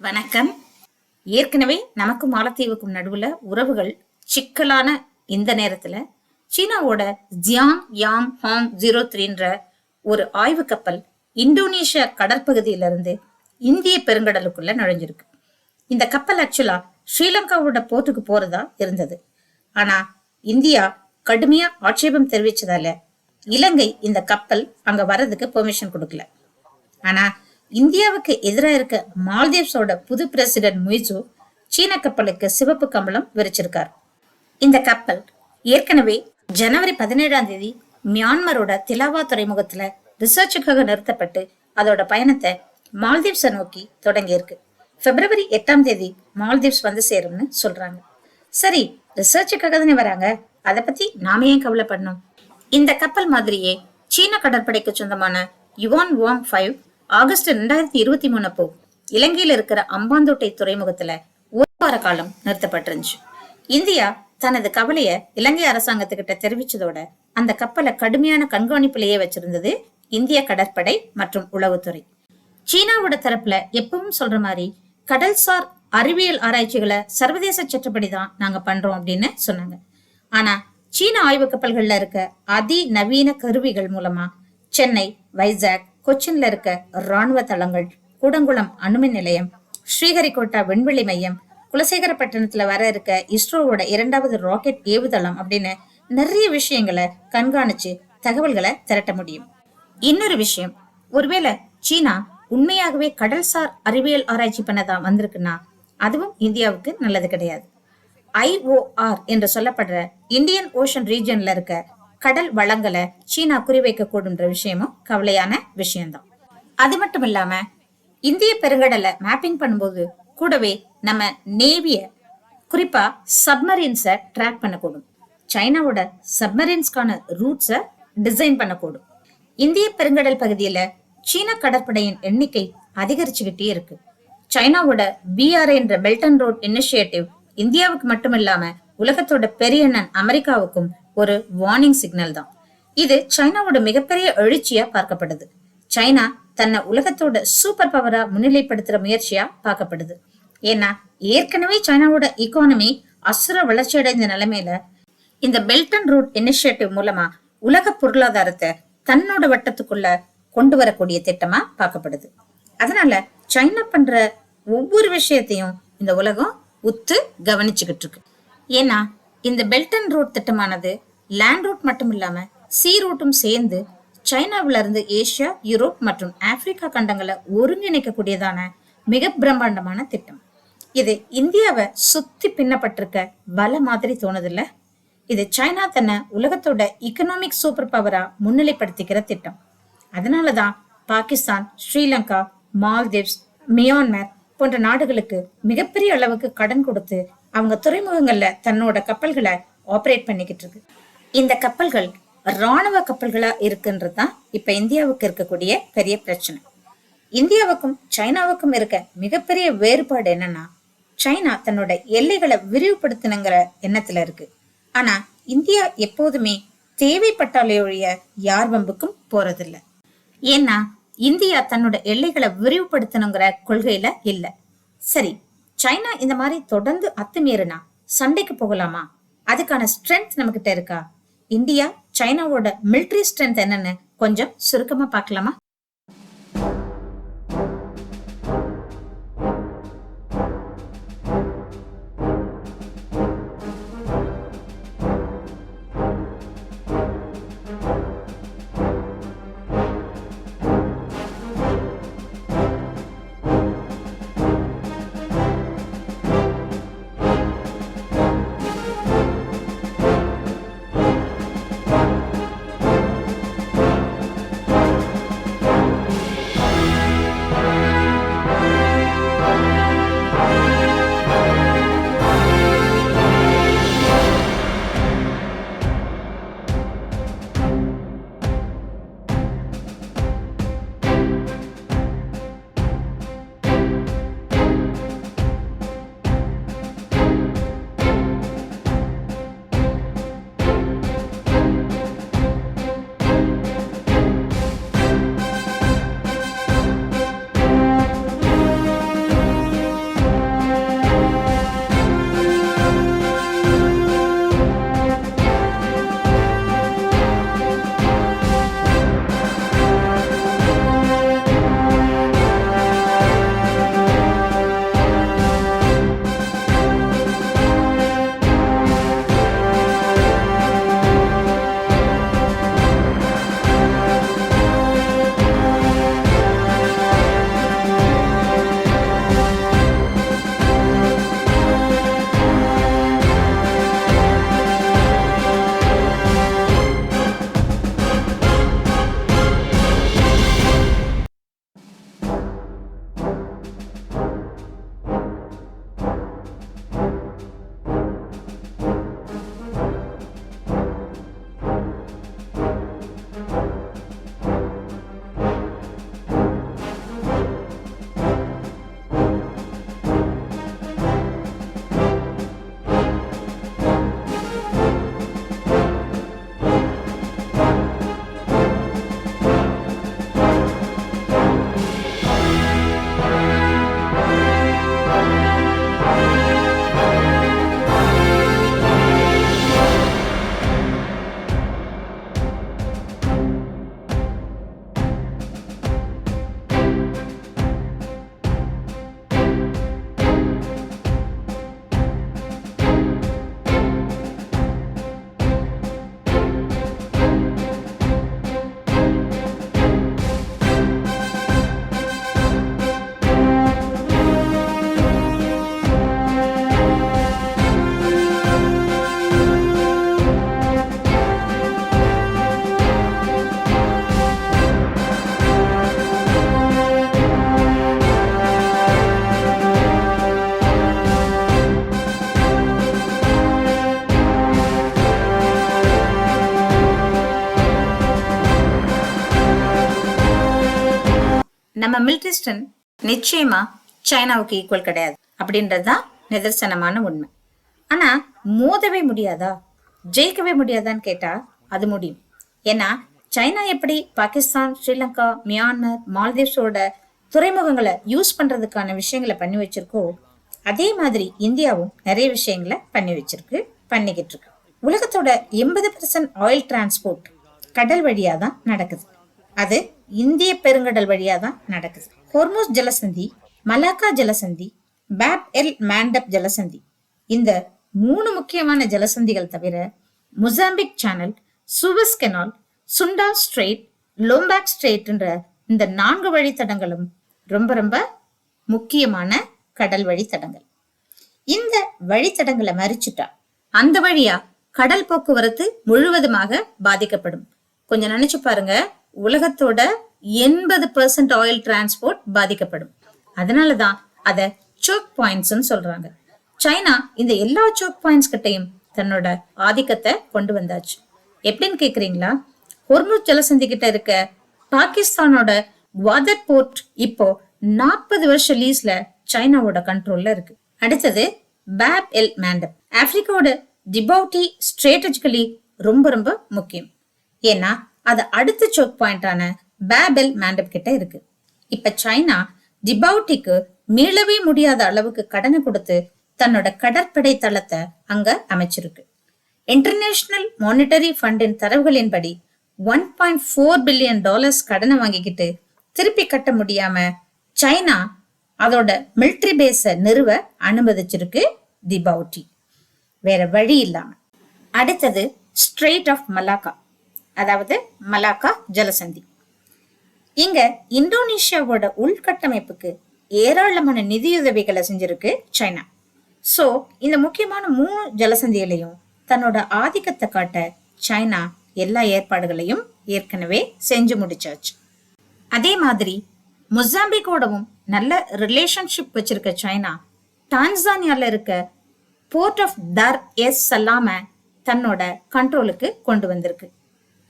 வணக்கம். ஏற்கனவே நமக்கும் மாலத்தீவுக்கும் நடுவுல உறவுகள் சிக்கலான இந்த நேரத்துல சீனாவோட ஜியாங் யாங் ஹாங் 03ன்ற ஒரு ஆய்வு கப்பல் இந்தோனேஷியா கடற்பகுதியிலிருந்து இந்திய பெருங்கடலுக்குள்ள நுழைஞ்சிருக்கு. இந்த கப்பல் ஆக்சுவலா ஸ்ரீலங்காவோட போர்ட்டுக்கு போறதா இருந்தது. ஆனா இந்தியா கடுமையா ஆட்சேபம் தெரிவிச்சதால இலங்கை இந்த கப்பல் அங்க வர்றதுக்கு பெர்மிஷன் கொடுக்கல. ஆனா இந்தியாவுக்கு எதிராக இருக்க மால்தீவ்ஸோட புது பிரசிடென்ட் முய்சு சீன கப்பலுக்கு சிவப்பு கம்பளம் விரிச்சிருக்கார். இந்த கப்பல் ஏற்கனவே ஜனவரி 17ஆம் தேதி மியான்மரோட திலாவா துறைமுகத்துல ரிசர்ச்சுக்காக நிறுத்தப்பட்டு அதோட பயணத்தை மால்தீவ்ஸை நோக்கி தொடங்கி இருக்கு. பிப்ரவரி 8ஆம் தேதி மால்தீவ்ஸ் வந்து சேரும்னு சொல்றாங்க. சரி, ரிசர்ச்சுக்காக தானே வராங்க, அதை பத்தி நாம ஏன் கவலைப்படணும்? இந்த கப்பல் மாதிரியே சீன கடற்படைக்கு சொந்தமான யுவான் வாங் 5 ஆகஸ்ட் 2023 அப்போ இலங்கையில இருக்கிற அம்பாந்தோட்டை துறைமுகத்துல ஒரு வார காலம் நிறுத்தப்பட்டிருந்துச்சு. இந்தியா தனது கவலைய இலங்கை அரசாங்கத்துக்கிட்ட தெரிவிச்சதோட அந்த கப்பலை கடுமையான கண்காணிப்பிலேயே வச்சிருந்தது இந்திய கடற்படை மற்றும் உளவுத்துறை. சீனாவோட தரப்புல எப்பவும் சொல்ற மாதிரி கடல்சார் அறிவியல் ஆராய்ச்சிகளை சர்வதேச சட்டப்படிதான் நாங்க பண்றோம் அப்படின்னு சொன்னாங்க. ஆனா சீன ஆய்வு கப்பல்கள்ல இருக்க அதிநவீன கருவிகள் மூலமா சென்னை, வைசாக், கொச்சின்ல இருக்க ராணுவ தளங்கள், கூடங்குளம் அணுமின் நிலையம், ஸ்ரீஹரிகோட்டா விண்வெளி மையம், குலசேகரப்பட்டினத்துல வர இருக்க இஸ்ரோவோட 2வது ராக்கெட் ஏவுதளம் அப்படின்னு நிறைய விஷயங்களை கண்காணிச்சு தகவல்களை திரட்ட முடியும். இன்னொரு விஷயம், ஒருவேளை சீனா உண்மையாகவே கடல்சார் அறிவியல் ஆராய்ச்சி பண்ணதான் வந்திருக்குன்னா அதுவும் இந்தியாவுக்கு நல்லது கிடையாது. IOR என்று சொல்லப்படுற இந்தியன் ஓஷன் ரீஜன்ல இருக்க கடல் வளங்களை சீனா குறிவைக்க கூடுன்ற விஷயமும் கவலையான விஷயம்தான். அது மட்டும் இல்லாம இந்திய பெருங்கடலை மேப்பிங் பண்ணும்போது கூடவே நம்ம நேவிய, குறிப்பா சப்மரீன்ஸை ட்ராக் பண்ணக்கூடும். சைனாவோட சப்மரீன்ஸ்கான ரூட்ஸை டிசைன் பண்ணக்கூடும். இந்திய பெருங்கடல் பகுதியில சீன கடற்படையின் எண்ணிக்கை அதிகரிச்சுக்கிட்டே இருக்கு. சைனாவோட BRI என்ற பெல்ட் அண்ட் ரோட் இனிஷியேட்டிவ் இந்தியாவுக்கு மட்டும் இல்லாம உலகத்தோட பெரிய அண்ணன் அமெரிக்காவுக்கும் ஒரு வார்னிங் சிக்னல் தான். இது சைனாவோட மிகப்பெரிய எழுச்சியா பார்க்கப்படுது. சைனா தன்னை உலகத்தோட சூப்பர் பவரா முன்னிலைப்படுத்துற முயற்சியா பார்க்கப்படுது. ஏன்னா ஏற்கனவே சைனாவோட இக்கானமி அசுர வளர்ச்சி அடைந்த நிலைமையில இந்த பெல்ட் அண்ட் ரோட் இனிஷியேட்டிவ் மூலமா உலக பொருளாதாரத்தை தன்னோட வட்டத்துக்குள்ள கொண்டு வரக்கூடிய திட்டமா பார்க்கப்படுது. அதனால சைனா பண்ற ஒவ்வொரு விஷயத்தையும் இந்த உலகம் உத்து கவனிச்சுக்கிட்டு இருக்கு. ஏன்னா இந்த பெல்ட் அண்ட் ரோட் திட்டமானது லேண்ட் ரூட் மட்டும் இல்லாம சீ ரூட்டும் சேர்ந்து சைனாவில இருந்து ஏசியா, யூரோப் மற்றும் ஆப்பிரிக்கா கண்டங்களை ஒருங்கிணைக்கக்கூடியதான மிக பிரம்மாண்டமான திட்டம். இது இந்தியாவை சுத்தி பின்னப்பட்டிருக்க வலை மாதிரி தோணுதில்ல. இது சைனா தன்னை உலகத்தோட இக்கனாமிக் சூப்பர் பவரா முன்னிலைப்படுத்திக்கிற திட்டம். அதனாலதான் பாகிஸ்தான், ஸ்ரீலங்கா, மால்தீவ்ஸ், மியான்மர் போன்ற நாடுகளுக்கு மிகப்பெரிய அளவுக்கு கடன் கொடுத்து அவங்க துறைமுகங்கள்ல தன்னோட கப்பல்களை ஆபரேட் பண்ணிக்கிட்டு இருக்கு. இந்த கப்பல்கள் ராணுவ கப்பல்களா இருக்குன்றதுதான் இப்ப இந்தியாவுக்கு இருக்கக்கூடிய பெரிய பிரச்சனை. இந்தியாவுக்கும் சைனாவுக்கும் இருக்க மிகப்பெரிய வேறுபாடு என்னன்னா, சைனா தன்னோட எல்லைகளை விரிவுபடுத்தணுங்கிற எண்ணத்துல இருக்கு. ஆனா இந்தியா எப்போதுமே தேவைப்பட்டாலே ஒழிய யார் வம்புக்கும் போறதில்லை. ஏன்னா இந்தியா தன்னோட எல்லைகளை விரிவுபடுத்தணுங்கிற கொள்கையில இல்ல. சரி, சைனா இந்த மாதிரி தொடர்ந்து அத்துமீறினா சண்டைக்கு போகலாமா? அதுக்கான ஸ்ட்ரென்த் நம்ம கிட்ட இருக்கா? இந்தியா சைனாவோட மிலிட்டரி ஸ்ட்ரென்த் என்னன்னு கொஞ்சம் சுருக்கமா பார்க்கலாமா? நம்ம மிலிட்டரி ஸ்ட்ரென்த் நிச்சயமா சைனாவுக்கு ஈக்குவல் கிடையாது அப்படின்றதுதான் நிதர்சனமான உண்மை. ஆனா மோதவே முடியாதா, ஜெயிக்கவே முடியாதான்னு கேட்டா அது முடியும். ஏன்னா சைனா எப்படி பாகிஸ்தான், ஸ்ரீலங்கா, மியான்மர், மால்தீவ்ஸோட துறைமுகங்களை யூஸ் பண்றதுக்கான விஷயங்களை பண்ணி வச்சிருக்கோ, அதே மாதிரி இந்தியாவும் நிறைய விஷயங்களை பண்ணி வச்சிருக்கு, பண்ணிக்கிட்டு இருக்கு. உலகத்தோட 80% ஆயில் டிரான்ஸ்போர்ட் கடல் வழியா தான் நடக்குது. அது இந்திய பெருங்கடல் வழியா தான் நடக்குது. ஹொர்முஸ் ஜலசந்தி, மலாக்கா ஜலசந்தி, பாப் எல் மாண்டப் ஜலசந்தி, இந்த 3 முக்கியமான ஜலசந்திகள் தவிர மொசாம்பிக் சேனல், சூவஸ் கெனால், சுண்டா ஸ்ட்ரெயிட், லோம்பாக் ஸ்ட்ரெயிட்ன்ற இந்த 4 வழித்தடங்களும் ரொம்ப ரொம்ப முக்கியமான கடல் வழித்தடங்கள். இந்த வழித்தடங்களை மறிச்சுட்டா அந்த வழியா கடல் போக்குவரத்து முழுவதுமாக பாதிக்கப்படும். கொஞ்சம் நினைச்சு பாருங்க, உலகத்தோட 80% ஆயில் டிரான்ஸ்போர்ட் பாதிக்கப்படும். அதனாலதான் அத சோக் பாயிண்ட்ஸ் சொல்றாங்க. சைனா இந்த எல்லா சோக் பாயிண்ட்ஸ் கிட்டையும் தன்னோட ஆதிக்கத்தை கொண்டு வந்தாச்சு. எப்படின்னு கேக்குறீங்களா? ஹொர்முஸ் ஜலசந்தி கிட்ட இருக்க பாகிஸ்தானோட குவாதர் போர்ட் இப்போ 40 வருஷ லீஸ்ல சைனாவோட கண்ட்ரோல்ல இருக்கு. அடுத்தது பாப் எல் மாண்டப். ஆப்பிரிக்காவோட டிபவுட்டி ஸ்ட்ராட்டஜிக்கலி ரொம்ப ரொம்ப முக்கியம். ஏன்னா அது அடுத்த சோக் பாயிண்டான பாப் எல் மாண்டப் கிட்ட இருக்கு. இப்ப சைனா டிபவுட்டிக்கு மீளவே முடியாத அளவுக்கு கடனை கொடுத்து தன்னோட கடற்படை தளத்தை அங்க அமைச்சிருக்கு. இன்டர்நேஷனல் மானிட்டரி ஃபண்டின் தரவுகளின்படி $1.4 பில்லியன் கடனை வாங்கிக்கிட்டு திருப்பி கட்ட முடியாம சைனா அதோட மிலிட்டரி பேஸ நிறுவ அனுமதிச்சிருக்கு டிபவுட்டி, வேற வழி இல்லாம. அடுத்தது ஸ்ட்ரெயிட் ஆஃப் மலாக்கா, அதாவது மலாக்கா ஜலசந்தி. இங்க இந்தோனேஷியாவோட உள்கட்டமைப்புக்கு ஏராளமான நிதியுதவிகளை செஞ்சிருக்கு சைனா. சோ இந்த முக்கியமான 3 ஜலசந்திகளையும் தன்னோட ஆதிக்கத்தை காட்ட சைனா எல்லா ஏற்பாடுகளையும் ஏற்கனவே செஞ்சு முடிச்சாச்சு. அதே மாதிரி மொசாம்பிக்கோடவும் நல்ல ரிலேஷன்ஷிப் வச்சிருக்க சைனா டான்சானியால இருக்க போர்ட் ஆஃப் தர் எஸ் சலாம தன்னோட கண்ட்ரோலுக்கு கொண்டு வந்திருக்கு.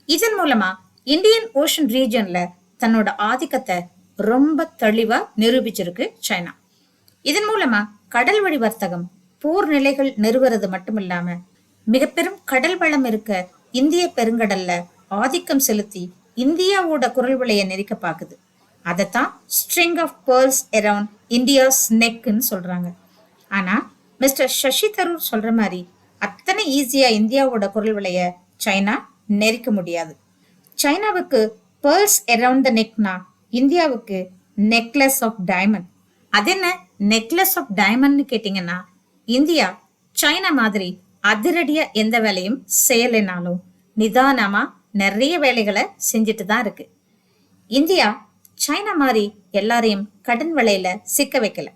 இதன் மூலமா இந்தியன் ஓஷன் ரீஜன்ல தன்னோட ஆதிக்கத்தை ரொம்ப தெளிவா நிரூபிச்சிருக்கு சைனா. இதன் மூலமா கடல் வழி வர்த்தகம், போர் நிலைகள் நிறுவுறது மட்டும் இல்லாம மிக பெரும் கடல் வளம் இருக்க இந்திய பெருங்கடல்ல ஆதிக்கம் செலுத்தி இந்தியாவோட குரல் விலைய நெரிக்க பாக்குது. அதத்தான் string of pearls around India's நெக்னு சொல்றாங்க. ஆனா மிஸ்டர் சசி தரூர் சொல்ற மாதிரி அத்தனை ஈஸியா இந்தியாவோட குரல் விலைய சைனா நெரிக்க முடியாது. சைனாவுக்கு பேர்ல்ஸ் அரவுண்ட் த நெக்னா இந்தியாவுக்கு நெக்லஸ் ஆஃப் டைமண்ட். அது என்ன நெக்லஸ் ஆஃப் டைமண்ட்னு கேட்டீங்கன்னா, இந்தியா சைனா மாதிரி அதிரடியா எந்த வேலையும் செய்யலைனாலும் நிதானமா நிறைய வேலைகளை செஞ்சுட்டு தான் இருக்கு. இந்தியா சைனா மாதிரி எல்லாரையும் கடன் விலையில சிக்க வைக்கல.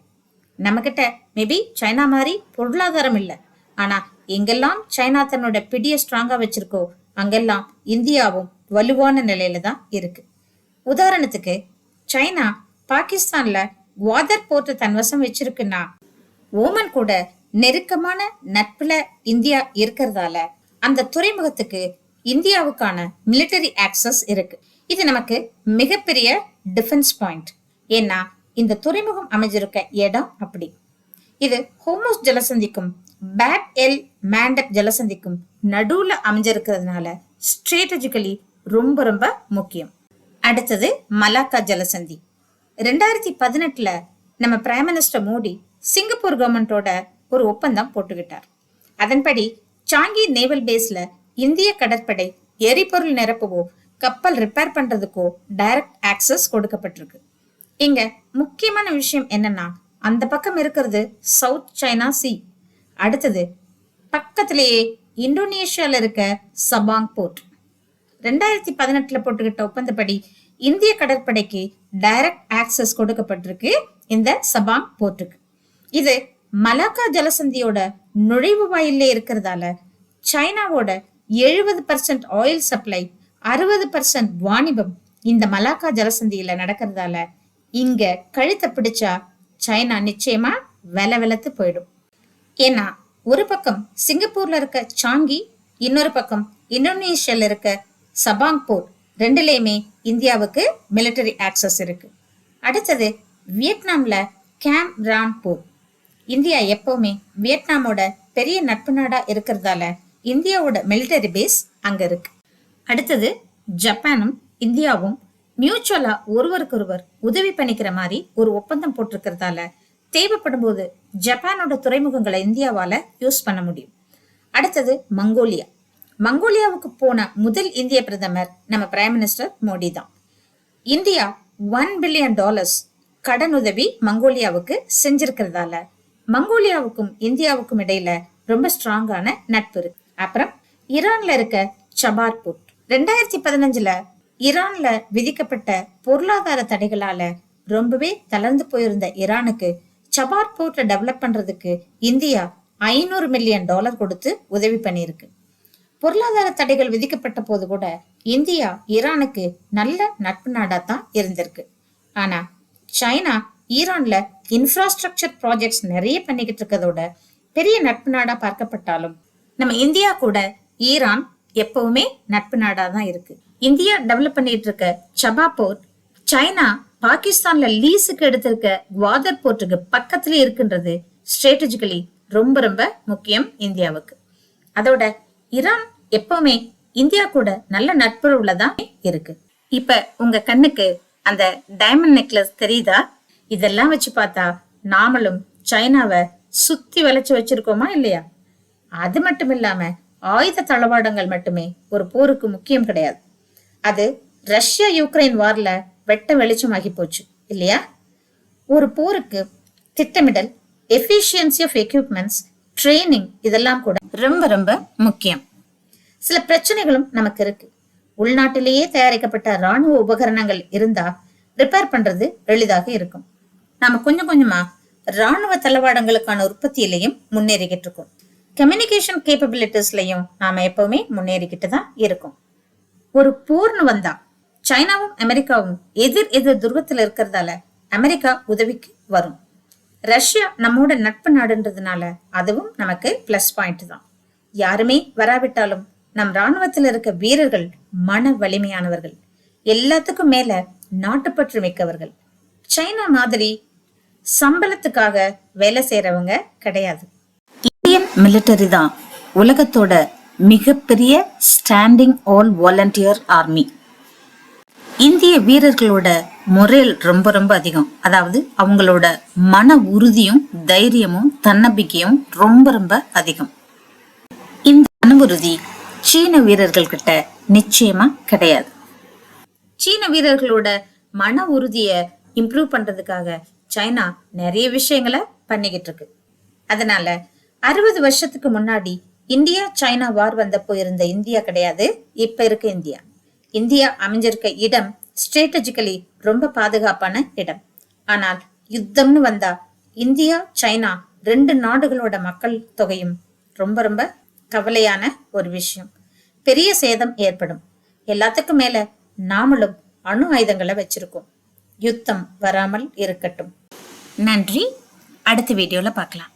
நம்ம கிட்ட மேபி சைனா மாதிரி பொருளாதாரம் இல்லை, ஆனா எங்கெல்லாம் சைனா தன்னோட பிடிய ஸ்ட்ராங்கா வச்சிருக்கோ அங்கெல்லாம் இந்தியாவும் வலுவான நிலையில தான் இருக்கு. உதாரணத்துக்கு சைனா பாகிஸ்தான்ல குவாதர் போர்ட் தன்வசம் வச்சிருக்குன்னா, ஓமன் கூட நெருக்கமான நட்புல இந்தியா இருக்கிறதால அந்த துறைமுகத்துக்கு இந்தியாவுக்கான மிலிட்டரி ஆக்சஸ் இருக்கு. இது நமக்கு மிகப்பெரிய டிஃபென்ஸ் பாயிண்ட். ஏன்னா இந்த துறைமுகம் அமைஞ்சிருக்க இடம் அப்படி. இது ஹோர்முஸ் ஜலசந்திக்கும் பாப் எல் மாண்டப் ஜலசந்திக்கும் நடுவுல அமைஞ்சிருக்கிறதுனால ஸ்ட்ராட்டஜிக்கலி ரொம்ப ரொம்ப முக்கியம். அடுத்தது மலாக்கா ஜலசந்தி. 2018 நம்ம பிரைம் மினிஸ்டர் மோடி சிங்கப்பூர் கவர்மெண்டோட ஒரு ஒப்பந்தம் போட்டுக்கிட்டார். அதன்படி சாங்கி நேவல் பேஸ்ல இந்திய கடற்படை எரிபொருள் நிரப்பவோ கப்பல் ரிப்பேர் பண்றதுக்கோ டைரக்ட் ஆக்சஸ் கொடுக்கப்பட்டிருக்கு. இங்க முக்கியமான விஷயம் என்னன்னா, அந்த பக்கம் இருக்கிறது சவுத் சைனா சி. அடுத்தது பக்கத்திலேயே இந்தோனேஷியால இருக்க சபாங் போர்ட். 2018 போட்டுக்கிட்ட ஒப்பந்தப்படி இந்திய கடற்படைக்கு டைரக்ட் ஆக்சஸ் கொடுக்கப்பட்டிருக்கு இந்த சபாங் போர்ட்டுக்கு. இது மலாக்கா ஜலசந்தியோட நுழைவு வாயிலே இருக்கிறதால சைனாவோட 70% ஆயில் சப்ளை, 60% வாணிபம் இந்த மலாக்கா ஜலசந்தியில நடக்கிறதால இங்க கழுத்தை பிடிச்சா சைனா நிச்சயமா வெலத்து போயிடும். ஏன்னா ஒரு பக்கம் சிங்கப்பூர்ல இருக்க சாங்கி, இன்னொரு பக்கம் இந்தோனேஷியால இருக்க சபாங் போர்ட், ரெண்டுலயுமே இந்தியாவுக்கு மிலிட்டரி ஆக்சஸ் இருக்கு. அடுத்தது வியட்நாம்ல கேம் ரான் போர். இந்தியா எப்பவுமே வியட்நாமோட பெரிய நட்பு நாடா இருக்கிறதால இந்தியாவோட மிலிட்டரி பேஸ் அங்க இருக்கு. அடுத்தது ஜப்பானும் இந்தியாவும் மியூச்சுவலா ஒருவருக்கொருவர் உதவி பண்ணிக்கிற மாதிரி ஒரு ஒப்பந்தம் போட்டிருக்கிறதால தேவைப்படும் போது ஜப்பானோட துறைமுகங்களை இந்தியாவால யூஸ் பண்ண முடியும். அடுத்தது மங்கோலியா. மங்கோலியாவுக்கு போன முதல் இந்திய பிரதமர் நம்ம பிரைம் மினிஸ்டர் மோடி தான். இந்தியா $1 பில்லியன் கடனுதவி மங்கோலியாவுக்கு செஞ்சிருக்கிறதால மங்கோலியாவுக்கும் இந்தியாவுக்கும் இடையில ரொம்ப ஸ்ட்ராங்கான நட்பு இருக்கு. அப்புறம் ஈரான்ல இருக்க சபார் போர்ட். 2015 ஈரான்ல விதிக்கப்பட்ட பொருளாதார தடைகளால ரொம்பவே தளர்ந்து போயிருந்த ஈரானுக்கு சபார் போர்ட்டை டெவலப் பண்றதுக்கு இந்தியா $500 மில்லியன் கொடுத்து உதவி பண்ணியிருக்கு. பொருளாதார தடைகள் விதிக்கப்பட்ட போது கூட இந்தியா ஈரானுக்கு நல்ல நட்பு நாடா தான் இருந்திருக்கு. ஆனா சைனா ஈரான்ல இன்ஃப்ராஸ்ட்ரக்சர் ப்ராஜெக்ட்ஸ் நிறைய பண்ணிக்கிட்டு இருக்கதோட பெரிய நட்பு நாடா பார்க்கப்பட்டாலும் நம்ம இந்தியா கூட ஈரான் எப்பவுமே நட்பு நாடா தான் இருக்கு. இந்தியா டெவலப் பண்ணிட்டு இருக்க சபா போர்ட் சைனா பாகிஸ்தான்ல லீஸுக்கு எடுத்திருக்க குவாதர் போர்ட்டுக்கு பக்கத்துல இருக்குன்றது ஸ்ட்ராட்டஜிக்கலி ரொம்ப ரொம்ப முக்கியம் இந்தியாவுக்கு. அதோட ஈரான் எப்பவுமே இந்தியா கூட நல்ல நட்புறவுலதான் இருக்கு. இப்ப உங்க கண்ணுக்கு அந்த டைமண்ட் நெக்லஸ் தெரியுதா? இதெல்லாம் வச்சு பார்த்தா நாமளும் சைனாவை சுத்தி வளைச்சு வச்சிருக்கோமா இல்லையா? அது மட்டும் இல்லாம ஆயுத தளவாடங்கள் மட்டுமே ஒரு போருக்கு முக்கியம் கிடையாது. அது ரஷ்யா யுக்ரைன் வார்ல வெட்ட வெளிச்சமாகி போச்சு இல்லையா? ஒரு போருக்கு திட்டமிடல், எஃபிஷியன்சி ஆஃப் எக்யூப்மெண்ட்ஸ், ட்ரைனிங் இதெல்லாம் கூட ரொம்ப ரொம்ப முக்கியம். சில பிரச்சனைகளும் நமக்கு இருக்கு. உள்நாட்டிலேயே தயாரிக்கப்பட்ட ராணுவ உபகரணங்கள் இருந்தா ரிப்பேர் பண்றது எளிதாக இருக்கும். நாம கொஞ்சம் கொஞ்சமா ராணுவ தளவாடங்களுக்கான உற்பத்தியிலையும் முன்னேறிக்கிட்டு இருக்கோம். கம்யூனிகேஷன் கேப்பபிலிட்டிஸ்லயும் நாம எப்பவுமே முன்னேறிக்கிட்டு தான் இருக்கோம். ஒரு போர்னு வந்தா சைனாவும் அமெரிக்காவும் எதிர் எதிர் துருவத்துல இருக்கிறதால அமெரிக்கா உதவிக்கு வரும். ரஷ்யா நம்மோட நட்பு நாடுன்றதுனால அதுவும் நமக்கு பிளஸ் பாயிண்ட் தான். யாருமே வராவிட்டாலும் நம் ராணுவத்தில் இருக்க வீரர்கள் மன வலிமையானவர்கள், எல்லாத்துக்கும் மேல நாட்டுப்பற்று மிக்கவர்கள். சைனா மாதிரி சம்பளத்துக்காக வேலை செய்யறவங்க கிடையாது. இந்தியன் மிலிட்டரி தான் உலகத்தோட மிகப்பெரிய ஸ்டாண்டிங் ஆல் வாலண்டியர் ஆர்மி. இந்திய வீரர்களோட மொரேல் ரொம்ப ரொம்ப அதிகம். அதாவது அவங்களோட மன உறுதியும் தைரியமும் தன்னம்பிக்கையும் ரொம்ப ரொம்ப அதிகம். இந்த மன உறுதி சீன வீரர்கள் கிட்ட நிச்சயமா கிடையாது. சீன வீரர்களோட மன உறுதிய இம்ப்ரூவ் பண்றதுக்காக சைனா நிறைய விஷயங்களை பண்ணிக்கிட்டு இருக்கு. அதனால 60 வருஷத்துக்கு முன்னாடி இந்தியா சைனா வார் வந்தப்போ இருந்த இந்தியா கிடையாது இப்ப இருக்க இந்தியா. இந்தியா அமைஞ்சிருக்க இடம் ஸ்ட்ராட்டஜிக்கலி ரொம்ப பாதுகாப்பான இடம். ஆனால் யுத்தம்னு வந்தா இந்தியா சைனா 2 நாடுகளோட மக்கள் தொகையும் ரொம்ப ரொம்ப கவலையான ஒரு விஷயம். பெரிய சேதம் ஏற்படும். எல்லாத்துக்கும் மேல நாமளும் அணு ஆயுதங்களை வச்சிருக்கோம். யுத்தம் வராமல் இருக்கட்டும். நன்றி. அடுத்த வீடியோல பார்க்கலாம்.